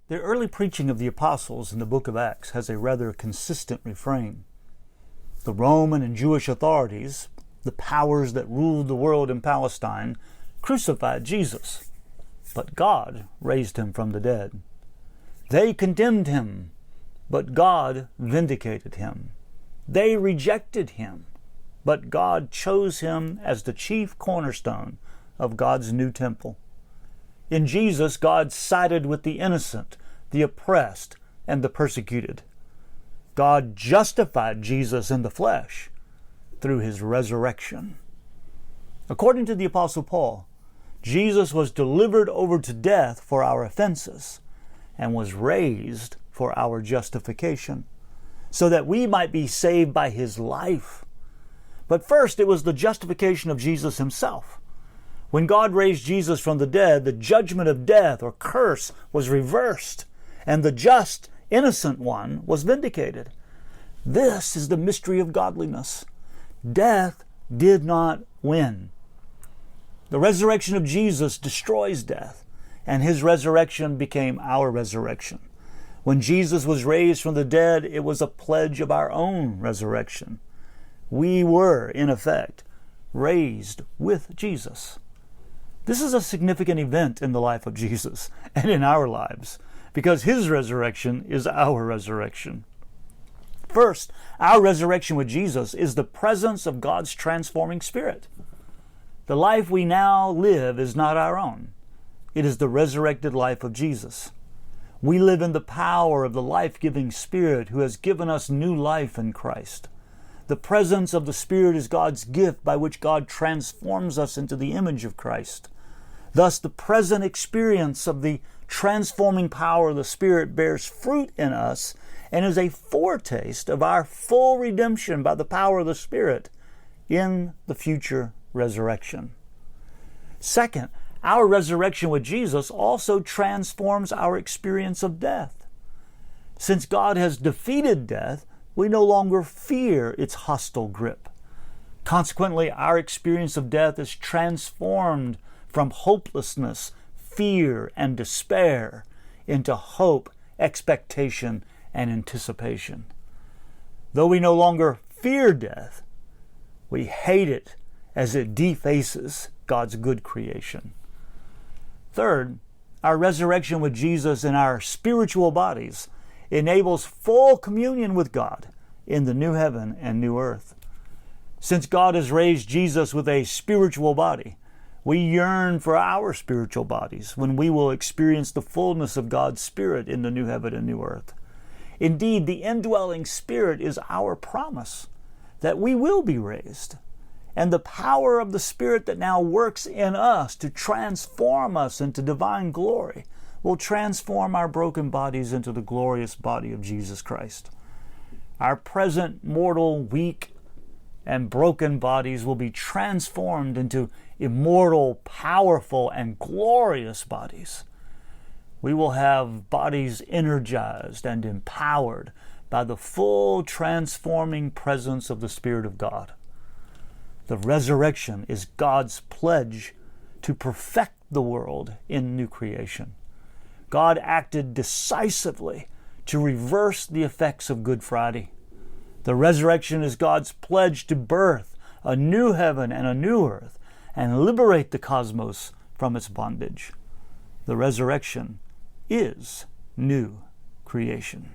The early preaching of the apostles in the book of Acts has a rather consistent refrain. The Roman and Jewish authorities, the powers that ruled the world in Palestine, crucified Jesus, but God raised him from the dead. They condemned him, but God vindicated him. They rejected him, but God chose him as the chief cornerstone of God's new temple. In Jesus, God sided with the innocent, the oppressed, and the persecuted. God justified Jesus in the flesh through his resurrection. According to the Apostle Paul, Jesus was delivered over to death for our offenses and was raised for our justification, so that we might be saved by his life. But first, it was the justification of Jesus himself. When God raised Jesus from the dead, the judgment of death or curse was reversed, and the just, innocent one was vindicated. This is the mystery of godliness. Death did not win. The resurrection of Jesus destroys death, and his resurrection became our resurrection. When Jesus was raised from the dead, it was a pledge of our own resurrection. We were, in effect, raised with Jesus. This is a significant event in the life of Jesus and in our lives, because his resurrection is our resurrection. First, our resurrection with Jesus is the presence of God's transforming Spirit. The life we now live is not our own. It is the resurrected life of Jesus. We live in the power of the life-giving Spirit who has given us new life in Christ. The presence of the Spirit is God's gift by which God transforms us into the image of Christ. Thus, the present experience of the transforming power of the Spirit bears fruit in us and is a foretaste of our full redemption by the power of the Spirit in the future resurrection. Second, our resurrection with Jesus also transforms our experience of death. Since God has defeated death, we no longer fear its hostile grip. Consequently, our experience of death is transformed from hopelessness, fear, and despair into hope, expectation, and anticipation. Though we no longer fear death, we hate it as it defaces God's good creation. Third, our resurrection with Jesus in our spiritual bodies enables full communion with God in the new heaven and new earth. Since God has raised Jesus with a spiritual body, we yearn for our spiritual bodies when we will experience the fullness of God's Spirit in the new heaven and new earth. Indeed, the indwelling Spirit is our promise that we will be raised, and the power of the Spirit that now works in us to transform us into divine glory will transform our broken bodies into the glorious body of Jesus Christ. Our present mortal, weak, and broken bodies will be transformed into immortal, powerful, and glorious bodies. We will have bodies energized and empowered by the full transforming presence of the Spirit of God. The resurrection is God's pledge to perfect the world in new creation. God acted decisively to reverse the effects of Good Friday. The resurrection is God's pledge to birth a new heaven and a new earth and liberate the cosmos from its bondage. The resurrection is new creation.